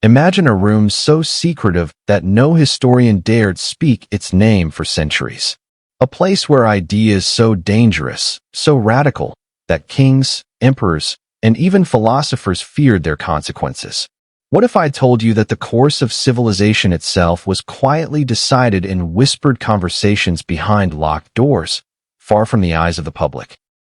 Imagine a room so secretive that no historian dared speak its name for centuries. A place where ideas so dangerous, so radical, that kings, emperors, and even philosophers feared their consequences. What if I told you that the course of civilization itself was quietly decided in whispered conversations behind locked doors, far from the eyes of the public?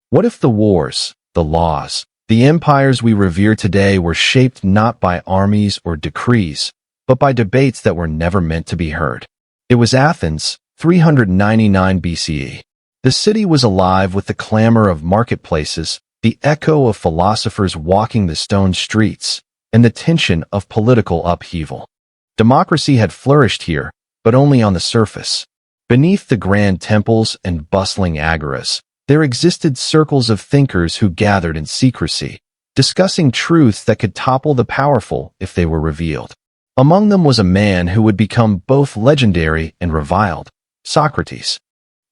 What if the wars, the laws, the empires we revere today were shaped not by armies or decrees, but by debates that were never meant to be heard? It was Athens, 399 BCE. The city was alive with the clamor of marketplaces, the echo of philosophers walking the stone streets, and the tension of political upheaval. Democracy had flourished here, but only on the surface. Beneath the grand temples and bustling agoras, there existed circles of thinkers who gathered in secrecy, discussing truths that could topple the powerful if they were revealed. Among them was a man who would become both legendary and reviled, Socrates.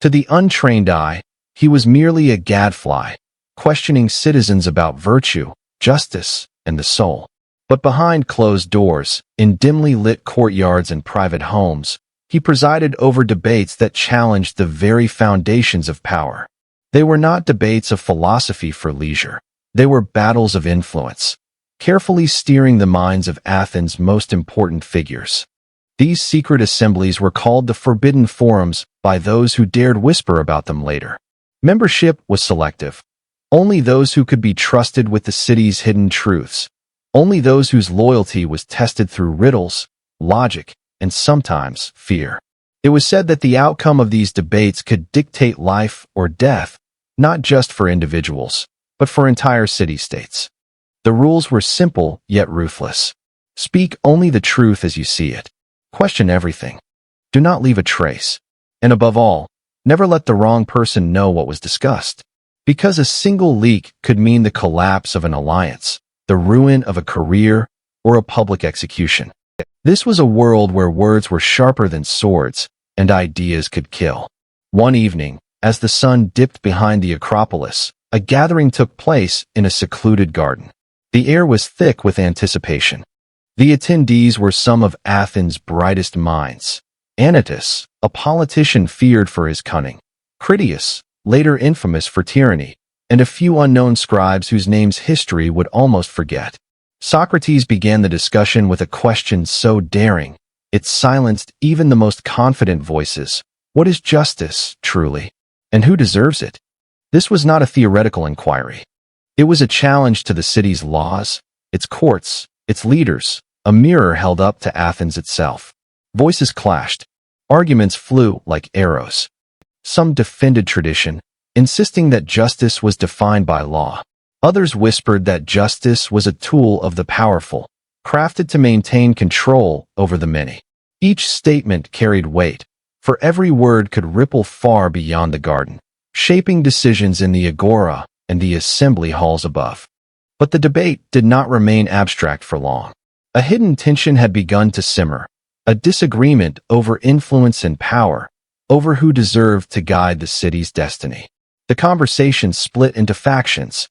To the untrained eye, he was merely a gadfly, questioning citizens about virtue, justice, and the soul. But behind closed doors, in dimly lit courtyards and private homes, he presided over debates that challenged the very foundations of power. They were not debates of philosophy for leisure. They were battles of influence, carefully steering the minds of Athens' most important figures. These secret assemblies were called the Forbidden Forums by those who dared whisper about them later. Membership was selective. Only those who could be trusted with the city's hidden truths. Only those whose loyalty was tested through riddles, logic, and sometimes fear. It was said that the outcome of these debates could dictate life or death, not just for individuals, but for entire city-states. The rules were simple yet ruthless. Speak only the truth as you see it. Question everything. Do not leave a trace. And above all, never let the wrong person know what was discussed. Because a single leak could mean the collapse of an alliance, the ruin of a career, or a public execution. This was a world where words were sharper than swords, and ideas could kill. One evening, as the sun dipped behind the Acropolis, a gathering took place in a secluded garden. The air was thick with anticipation. The attendees were some of Athens' brightest minds. Anytus, a politician feared for his cunning. Critias, later infamous for tyranny, and a few unknown scribes whose names history would almost forget. Socrates began the discussion with a question so daring, it silenced even the most confident voices. What is justice, truly? And who deserves it? This was not a theoretical inquiry. It was a challenge to the city's laws, its courts, its leaders, a mirror held up to Athens itself. Voices clashed. Arguments flew like arrows. Some defended tradition, insisting that justice was defined by law. Others whispered that justice was a tool of the powerful, crafted to maintain control over the many. Each statement carried weight, for every word could ripple far beyond the garden, shaping decisions in the agora and the assembly halls above. But the debate did not remain abstract for long. A hidden tension had begun to simmer, a disagreement over influence and power, over who deserved to guide the city's destiny. The conversation split into factions.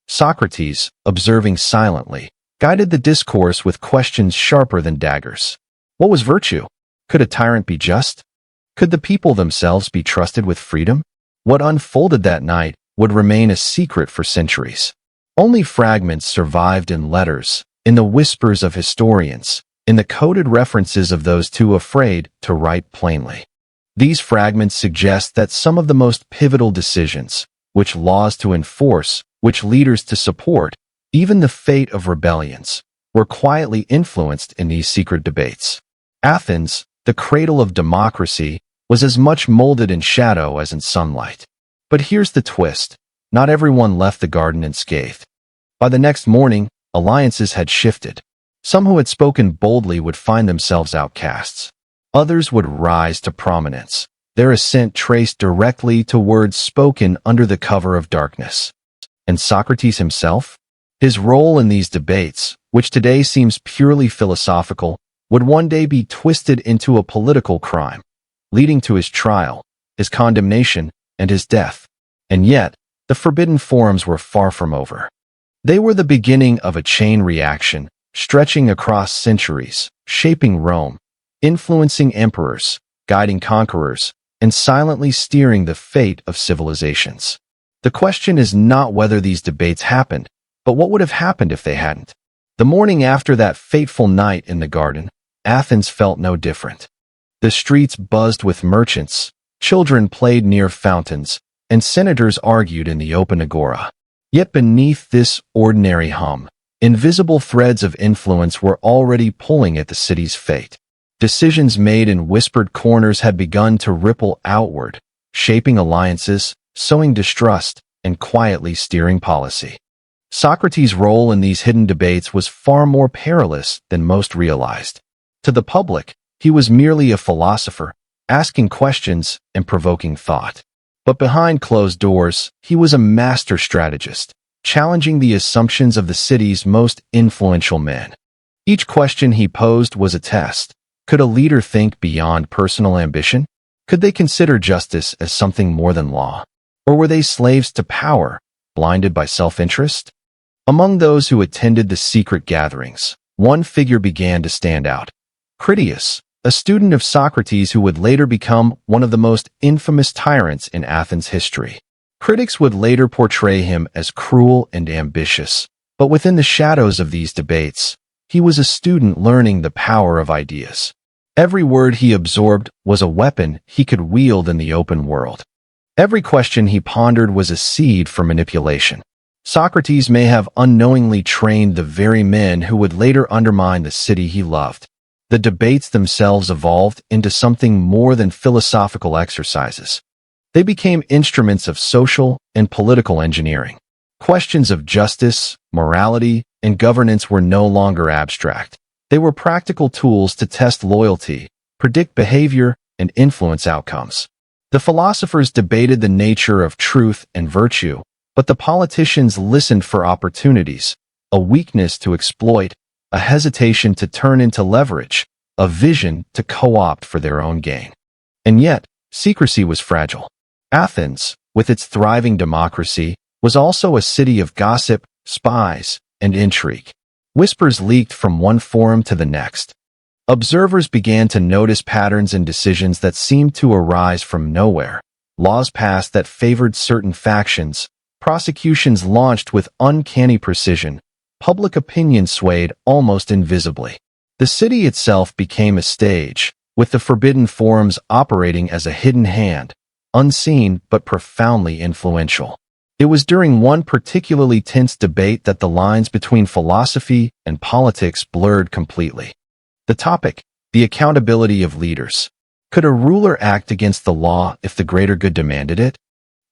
Socrates, observing silently, guided the discourse with questions sharper than daggers. What was virtue? Could a tyrant be just? Could the people themselves be trusted with freedom? What unfolded that night would remain a secret for centuries. Only fragments survived in letters, in the whispers of historians, in the coded references of those too afraid to write plainly. These fragments suggest that some of the most pivotal decisions, which laws to enforce, which leaders to support, even the fate of rebellions, were quietly influenced in these secret debates. Athens, the cradle of democracy, was as much molded in shadow as in sunlight. But here's the twist. Not everyone left the garden unscathed. By the next morning, alliances had shifted. Some who had spoken boldly would find themselves outcasts. Others would rise to prominence, their ascent traced directly to words spoken under the cover of darkness. And Socrates himself? His role in these debates, which today seems purely philosophical, would one day be twisted into a political crime, leading to his trial, his condemnation, and his death. And yet, the Forbidden Forums were far from over. They were the beginning of a chain reaction, stretching across centuries, shaping Rome, influencing emperors, guiding conquerors, and silently steering the fate of civilizations. The question is not whether these debates happened, but what would have happened if they hadn't. The morning after that fateful night in the garden, Athens felt no different. The streets buzzed with merchants, children played near fountains, and senators argued in the open agora. Yet beneath this ordinary hum, invisible threads of influence were already pulling at the city's fate. Decisions made in whispered corners had begun to ripple outward, shaping alliances, sowing distrust, and quietly steering policy. Socrates' role in these hidden debates was far more perilous than most realized. To the public, he was merely a philosopher, asking questions and provoking thought. But behind closed doors, he was a master strategist, challenging the assumptions of the city's most influential men. Each question he posed was a test. Could a leader think beyond personal ambition? Could they consider justice as something more than law? Or were they slaves to power, blinded by self-interest? Among those who attended the secret gatherings, one figure began to stand out. Critias, a student of Socrates who would later become one of the most infamous tyrants in Athens history. Critics would later portray him as cruel and ambitious, but within the shadows of these debates, he was a student learning the power of ideas. Every word he absorbed was a weapon he could wield in the open world. Every question he pondered was a seed for manipulation. Socrates may have unknowingly trained the very men who would later undermine the city he loved. The debates themselves evolved into something more than philosophical exercises. They became instruments of social and political engineering. Questions of justice, morality, and governance were no longer abstract. They were practical tools to test loyalty, predict behavior, and influence outcomes. The philosophers debated the nature of truth and virtue, but the politicians listened for opportunities, a weakness to exploit, a hesitation to turn into leverage, a vision to co-opt for their own gain. And yet, secrecy was fragile. Athens, with its thriving democracy, was also a city of gossip, spies, and intrigue. Whispers leaked from one forum to the next. Observers began to notice patterns in decisions that seemed to arise from nowhere. Laws passed that favored certain factions, prosecutions launched with uncanny precision, public opinion swayed almost invisibly. The city itself became a stage, with the forbidden forums operating as a hidden hand, unseen but profoundly influential. It was during one particularly tense debate that the lines between philosophy and politics blurred completely. The topic, the accountability of leaders. Could a ruler act against the law if the greater good demanded it?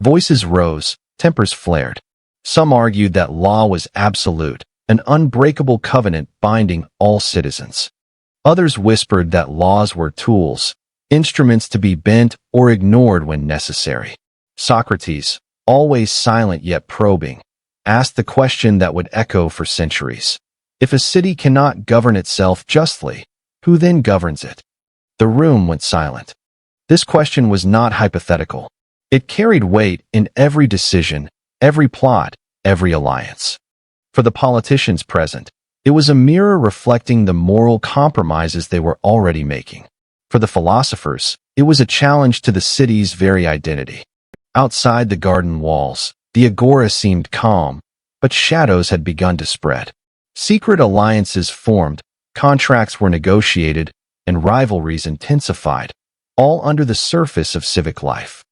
Voices rose, tempers flared. Some argued that law was absolute, an unbreakable covenant binding all citizens. Others whispered that laws were tools, instruments to be bent or ignored when necessary. Socrates, always silent yet probing, asked the question that would echo for centuries. If a city cannot govern itself justly, who then governs it? The room went silent. This question was not hypothetical. It carried weight in every decision, every plot, every alliance. For the politicians present, it was a mirror reflecting the moral compromises they were already making. For the philosophers, it was a challenge to the city's very identity. Outside the garden walls, the agora seemed calm, but shadows had begun to spread. Secret alliances formed, contracts were negotiated, and rivalries intensified, all under the surface of civic life.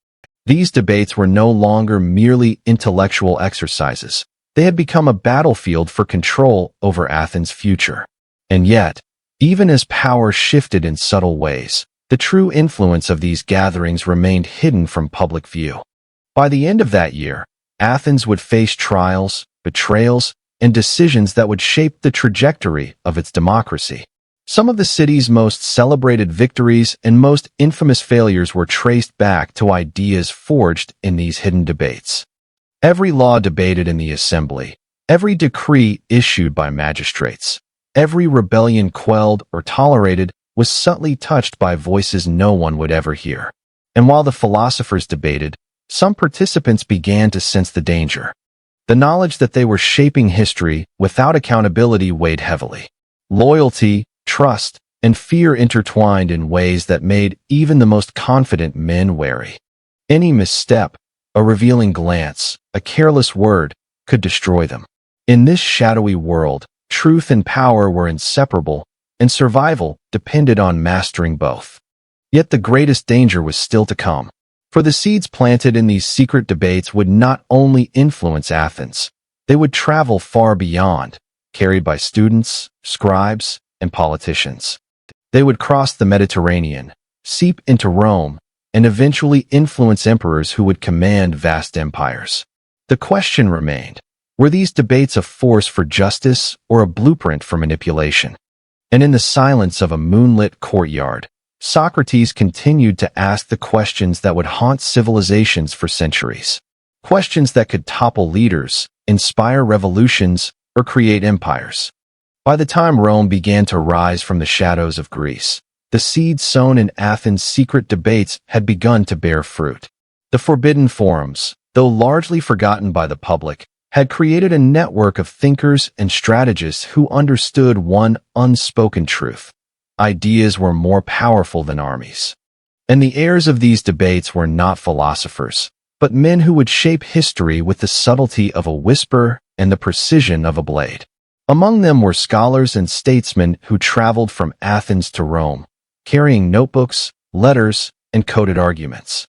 These debates were no longer merely intellectual exercises. They had become a battlefield for control over Athens' future. And yet, even as power shifted in subtle ways, the true influence of these gatherings remained hidden from public view. By the end of that year, Athens would face trials, betrayals, and decisions that would shape the trajectory of its democracy. Some of the city's most celebrated victories and most infamous failures were traced back to ideas forged in these hidden debates. Every law debated in the assembly, every decree issued by magistrates, every rebellion quelled or tolerated was subtly touched by voices no one would ever hear. And while the philosophers debated, some participants began to sense the danger. The knowledge that they were shaping history without accountability weighed heavily. Loyalty, trust, and fear intertwined in ways that made even the most confident men wary. Any misstep, a revealing glance, a careless word, could destroy them. In this shadowy world, truth and power were inseparable, and survival depended on mastering both. Yet the greatest danger was still to come. For the seeds planted in these secret debates would not only influence Athens, they would travel far beyond, carried by students, scribes, and politicians. They would cross the Mediterranean, seep into Rome, and eventually influence emperors who would command vast empires. The question remained, were these debates a force for justice or a blueprint for manipulation? And in the silence of a moonlit courtyard, Socrates continued to ask the questions that would haunt civilizations for centuries. Questions that could topple leaders, inspire revolutions, or create empires. By the time Rome began to rise from the shadows of Greece, the seeds sown in Athens' secret debates had begun to bear fruit. The forbidden forums, though largely forgotten by the public, had created a network of thinkers and strategists who understood one unspoken truth. Ideas were more powerful than armies. And the heirs of these debates were not philosophers, but men who would shape history with the subtlety of a whisper and the precision of a blade. Among them were scholars and statesmen who traveled from Athens to Rome, carrying notebooks, letters, and coded arguments.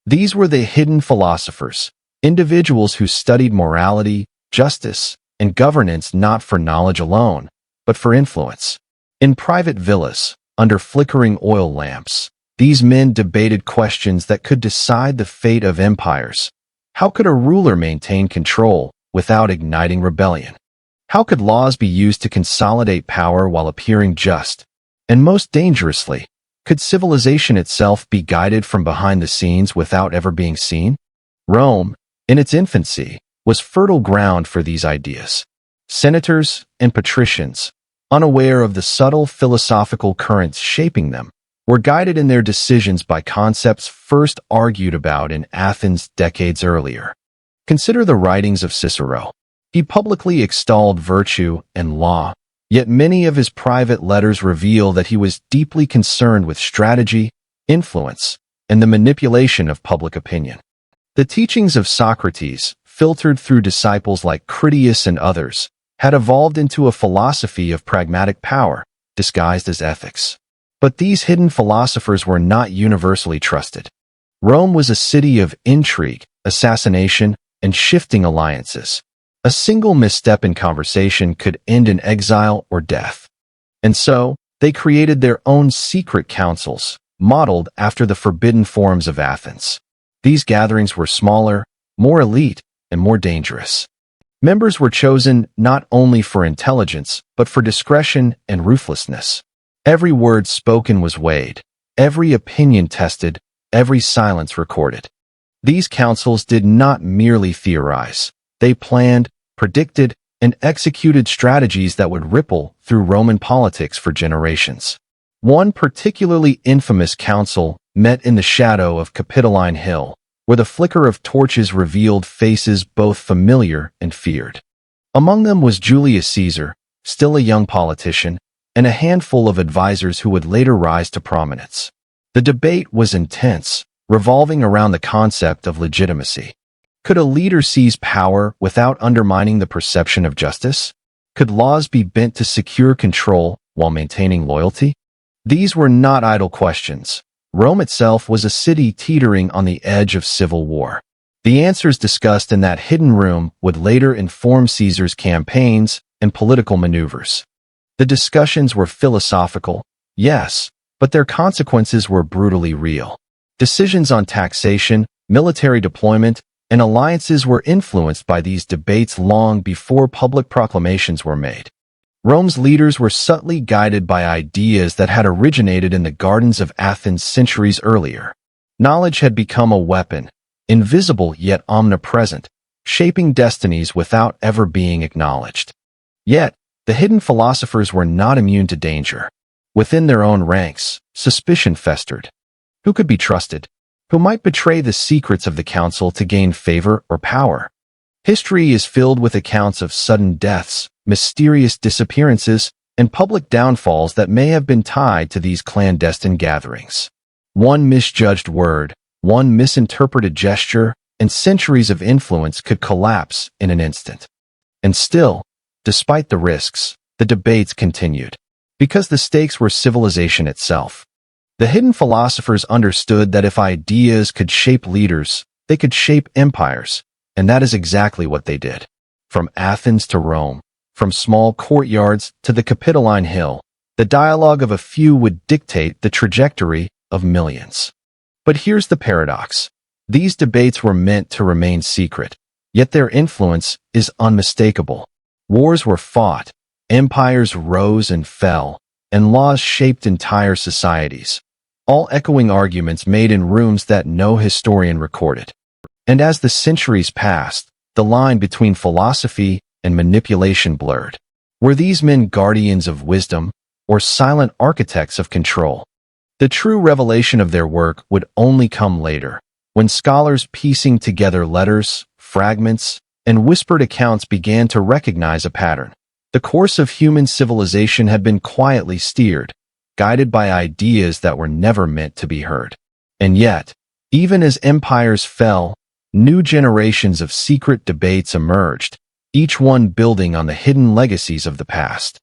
These were the hidden philosophers, individuals who studied morality, justice, and governance not for knowledge alone, but for influence. In private villas, under flickering oil lamps, these men debated questions that could decide the fate of empires. How could a ruler maintain control without igniting rebellion? How could laws be used to consolidate power while appearing just? And most dangerously, could civilization itself be guided from behind the scenes without ever being seen? Rome, in its infancy, was fertile ground for these ideas. Senators and patricians, unaware of the subtle philosophical currents shaping them, were guided in their decisions by concepts first argued about in Athens decades earlier. Consider the writings of Cicero. He publicly extolled virtue and law, yet many of his private letters reveal that he was deeply concerned with strategy, influence, and the manipulation of public opinion. The teachings of Socrates, filtered through disciples like Critias and others, had evolved into a philosophy of pragmatic power, disguised as ethics. But these hidden philosophers were not universally trusted. Rome was a city of intrigue, assassination, and shifting alliances. A single misstep in conversation could end in exile or death. And so, they created their own secret councils, modeled after the forbidden forums of Athens. These gatherings were smaller, more elite, and more dangerous. Members were chosen not only for intelligence, but for discretion and ruthlessness. Every word spoken was weighed, every opinion tested, every silence recorded. These councils did not merely theorize. They planned, predicted, and executed strategies that would ripple through Roman politics for generations. One particularly infamous council met in the shadow of Capitoline Hill, where the flicker of torches revealed faces both familiar and feared. Among them was Julius Caesar, still a young politician, and a handful of advisors who would later rise to prominence. The debate was intense, revolving around the concept of legitimacy. Could a leader seize power without undermining the perception of justice? Could laws be bent to secure control while maintaining loyalty? These were not idle questions. Rome itself was a city teetering on the edge of civil war. The answers discussed in that hidden room would later inform Caesar's campaigns and political maneuvers. The discussions were philosophical, yes, but their consequences were brutally real. Decisions on taxation, military deployment, and alliances were influenced by these debates long before public proclamations were made. Rome's leaders were subtly guided by ideas that had originated in the gardens of Athens centuries earlier. Knowledge had become a weapon, invisible yet omnipresent, shaping destinies without ever being acknowledged. Yet, the hidden philosophers were not immune to danger. Within their own ranks, suspicion festered. Who could be trusted? Who might betray the secrets of the council to gain favor or power? History is filled with accounts of sudden deaths, mysterious disappearances, and public downfalls that may have been tied to these clandestine gatherings. One misjudged word, one misinterpreted gesture, and centuries of influence could collapse in an instant. And still, despite the risks, the debates continued. Because the stakes were civilization itself. The hidden philosophers understood that if ideas could shape leaders, they could shape empires, and that is exactly what they did. From Athens to Rome, from small courtyards to the Capitoline Hill, the dialogue of a few would dictate the trajectory of millions. But here's the paradox. These debates were meant to remain secret, yet their influence is unmistakable. Wars were fought, empires rose and fell, and laws shaped entire societies, all echoing arguments made in rooms that no historian recorded. And as the centuries passed, the line between philosophy and manipulation blurred. Were these men guardians of wisdom or silent architects of control? The true revelation of their work would only come later, when scholars piecing together letters, fragments, and whispered accounts began to recognize a pattern. The course of human civilization had been quietly steered, guided by ideas that were never meant to be heard. And yet, even as empires fell, new generations of secret debates emerged, each one building on the hidden legacies of the past.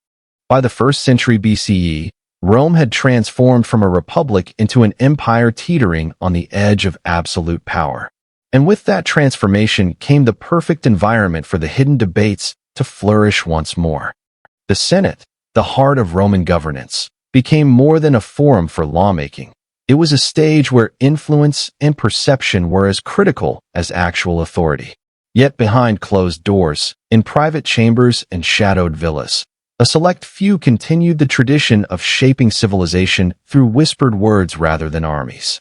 By the 1st century BCE, Rome had transformed from a republic into an empire teetering on the edge of absolute power. And with that transformation came the perfect environment for the hidden debates to flourish once more. The Senate, the heart of Roman governance, became more than a forum for lawmaking. It was a stage where influence and perception were as critical as actual authority. Yet behind closed doors, in private chambers and shadowed villas, a select few continued the tradition of shaping civilization through whispered words rather than armies.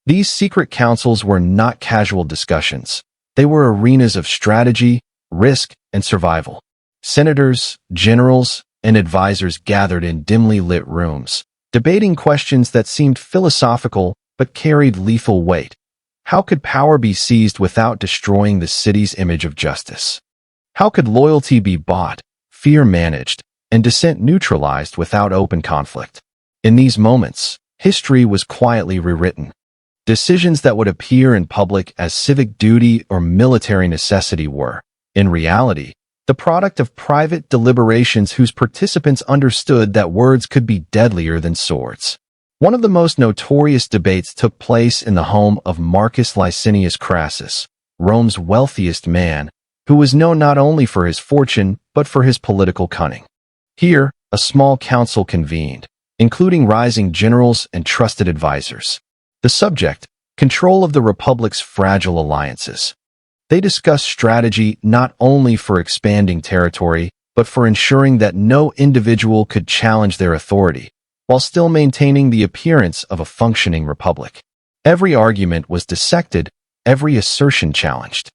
These secret councils were not casual discussions. They were arenas of strategy, risk, and survival. Senators, generals, and advisors gathered in dimly lit rooms, debating questions that seemed philosophical but carried lethal weight. How could power be seized without destroying the city's image of justice? How could loyalty be bought, fear managed, and dissent neutralized without open conflict? In these moments, history was quietly rewritten. Decisions that would appear in public as civic duty or military necessity were, in reality, the product of private deliberations whose participants understood that words could be deadlier than swords. One of the most notorious debates took place in the home of Marcus Licinius Crassus, Rome's wealthiest man, who was known not only for his fortune but for his political cunning. Here, a small council convened, including rising generals and trusted advisors. The subject, control of the Republic's fragile alliances. They discussed strategy not only for expanding territory, but for ensuring that no individual could challenge their authority, while still maintaining the appearance of a functioning republic. Every argument was dissected, every assertion challenged.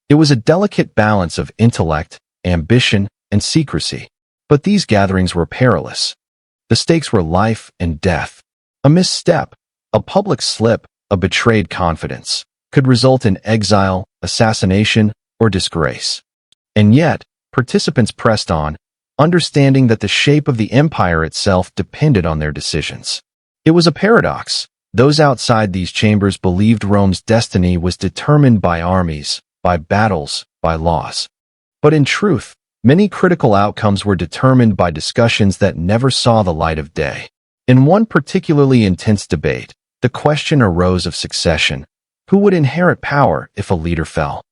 It was a delicate balance of intellect, ambition, and secrecy. But these gatherings were perilous. The stakes were life and death. A misstep, a public slip, a betrayed confidence, could result in exile, assassination, or disgrace. And yet, participants pressed on, understanding that the shape of the empire itself depended on their decisions. It was a paradox. Those outside these chambers believed Rome's destiny was determined by armies, by battles, by laws. But in truth, many critical outcomes were determined by discussions that never saw the light of day. In one particularly intense debate, the question arose of succession. Who would inherit power if a leader fell?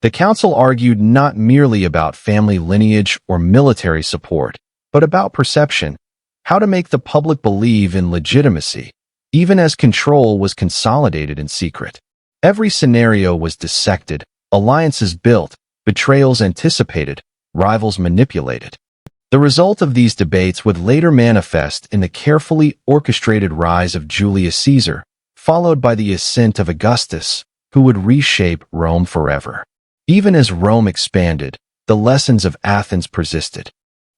The council argued not merely about family lineage or military support, but about perception, how to make the public believe in legitimacy, even as control was consolidated in secret. Every scenario was dissected, alliances built, betrayals anticipated, rivals manipulated. The result of these debates would later manifest in the carefully orchestrated rise of Julius Caesar, followed by the ascent of Augustus, who would reshape Rome forever. Even as Rome expanded, the lessons of Athens persisted.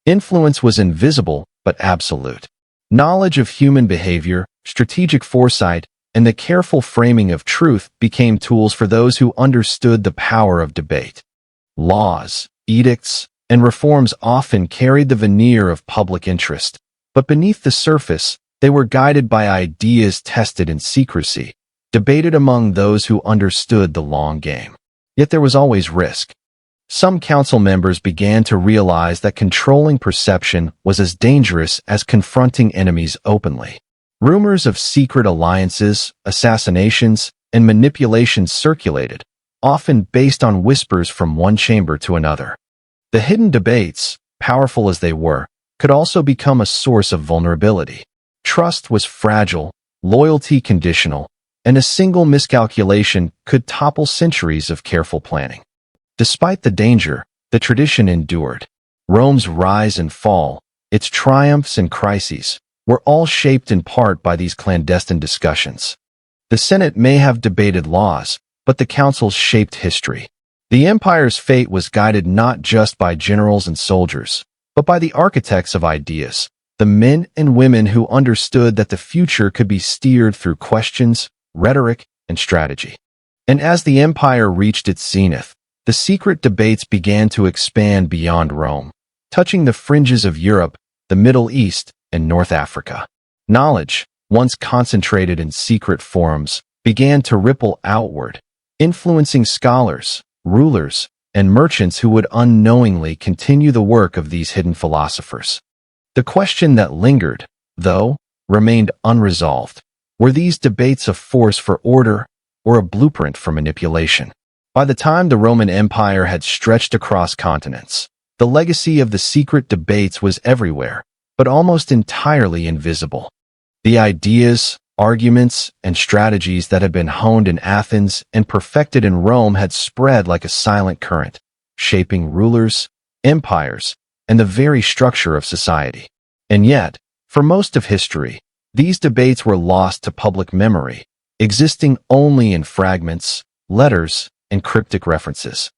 Influence was invisible but absolute. Knowledge of human behavior, strategic foresight, and the careful framing of truth became tools for those who understood the power of debate. Laws, edicts, and reforms often carried the veneer of public interest. But beneath the surface, they were guided by ideas tested in secrecy, debated among those who understood the long game. Yet there was always risk. Some council members began to realize that controlling perception was as dangerous as confronting enemies openly. Rumors of secret alliances, assassinations, and manipulations circulated, often based on whispers from one chamber to another. The hidden debates, powerful as they were, could also become a source of vulnerability. Trust was fragile, loyalty conditional, and a single miscalculation could topple centuries of careful planning. Despite the danger, the tradition endured. Rome's rise and fall, its triumphs and crises, were all shaped in part by these clandestine discussions. The Senate may have debated laws, but the councils shaped history. The empire's fate was guided not just by generals and soldiers, but by the architects of ideas, the men and women who understood that the future could be steered through questions, rhetoric, and strategy. And as the empire reached its zenith, the secret debates began to expand beyond Rome, touching the fringes of Europe, the Middle East, and North Africa. Knowledge, once concentrated in secret forums, began to ripple outward, influencing scholars, rulers, and merchants who would unknowingly continue the work of these hidden philosophers. The question that lingered, though, remained unresolved. Were these debates a force for order or a blueprint for manipulation? By the time the Roman Empire had stretched across continents, the legacy of the secret debates was everywhere, but almost entirely invisible. The ideas, arguments, and strategies that had been honed in Athens and perfected in Rome had spread like a silent current, shaping rulers, empires, and the very structure of society. And yet, for most of history, these debates were lost to public memory, existing only in fragments, letters, and cryptic references.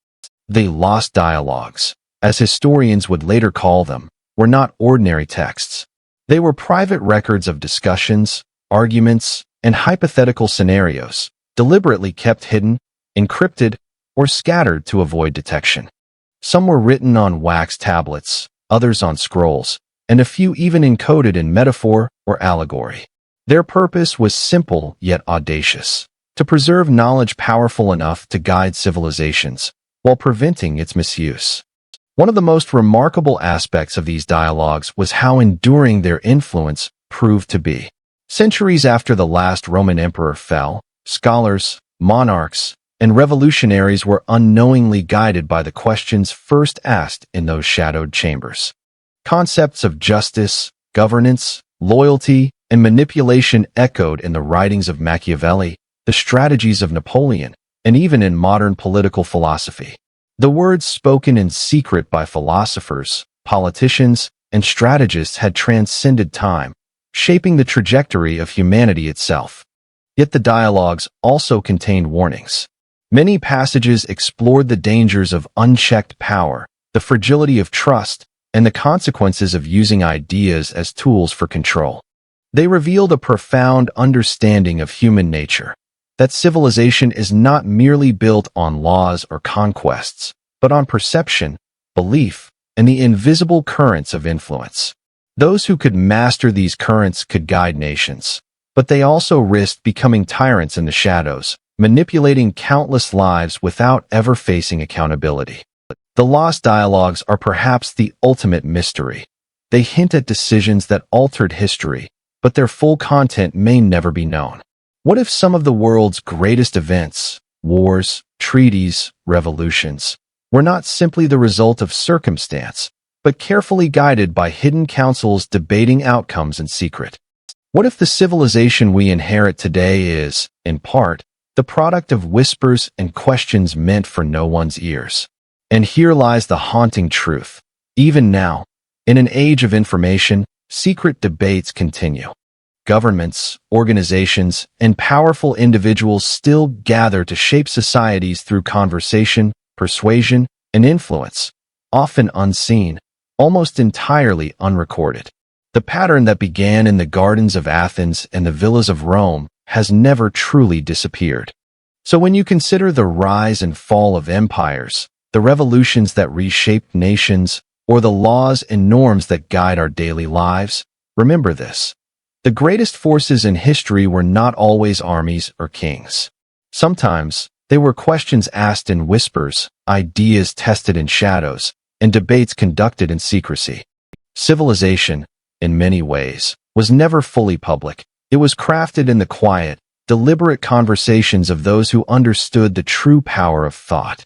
They lost dialogues, as historians would later call them, were not ordinary texts. They were private records of discussions, arguments, and hypothetical scenarios, deliberately kept hidden, encrypted, or scattered to avoid detection. Some were written on wax tablets, others on scrolls, and a few even encoded in metaphor or allegory. Their purpose was simple yet audacious: to preserve knowledge powerful enough to guide civilizations, while preventing its misuse. One of the most remarkable aspects of these dialogues was how enduring their influence proved to be. Centuries after the last Roman emperor fell, scholars, monarchs, and revolutionaries were unknowingly guided by the questions first asked in those shadowed chambers. Concepts of justice, governance, loyalty, and manipulation echoed in the writings of Machiavelli, the strategies of Napoleon, and even in modern political philosophy. The words spoken in secret by philosophers, politicians, and strategists had transcended time, shaping the trajectory of humanity itself. Yet the dialogues also contained warnings. Many passages explored the dangers of unchecked power, the fragility of trust, and the consequences of using ideas as tools for control. They revealed a profound understanding of human nature, that civilization is not merely built on laws or conquests, but on perception, belief, and the invisible currents of influence. Those who could master these currents could guide nations, but they also risked becoming tyrants in the shadows, manipulating countless lives without ever facing accountability. The lost dialogues are perhaps the ultimate mystery. They hint at decisions that altered history, but their full content may never be known. What if some of the world's greatest events, wars, treaties, revolutions, were not simply the result of circumstance, but carefully guided by hidden councils debating outcomes in secret? What if the civilization we inherit today is, in part, the product of whispers and questions meant for no one's ears? And here lies the haunting truth. Even now, in an age of information, secret debates continue. Governments, organizations, and powerful individuals still gather to shape societies through conversation, persuasion, and influence, often unseen, almost entirely unrecorded. The pattern that began in the gardens of Athens and the villas of Rome has never truly disappeared. So when you consider the rise and fall of empires, the revolutions that reshaped nations, or the laws and norms that guide our daily lives? Remember this. The greatest forces in history were not always armies or kings. Sometimes, they were questions asked in whispers, ideas tested in shadows, and debates conducted in secrecy. Civilization, in many ways, was never fully public. It was crafted in the quiet, deliberate conversations of those who understood the true power of thought.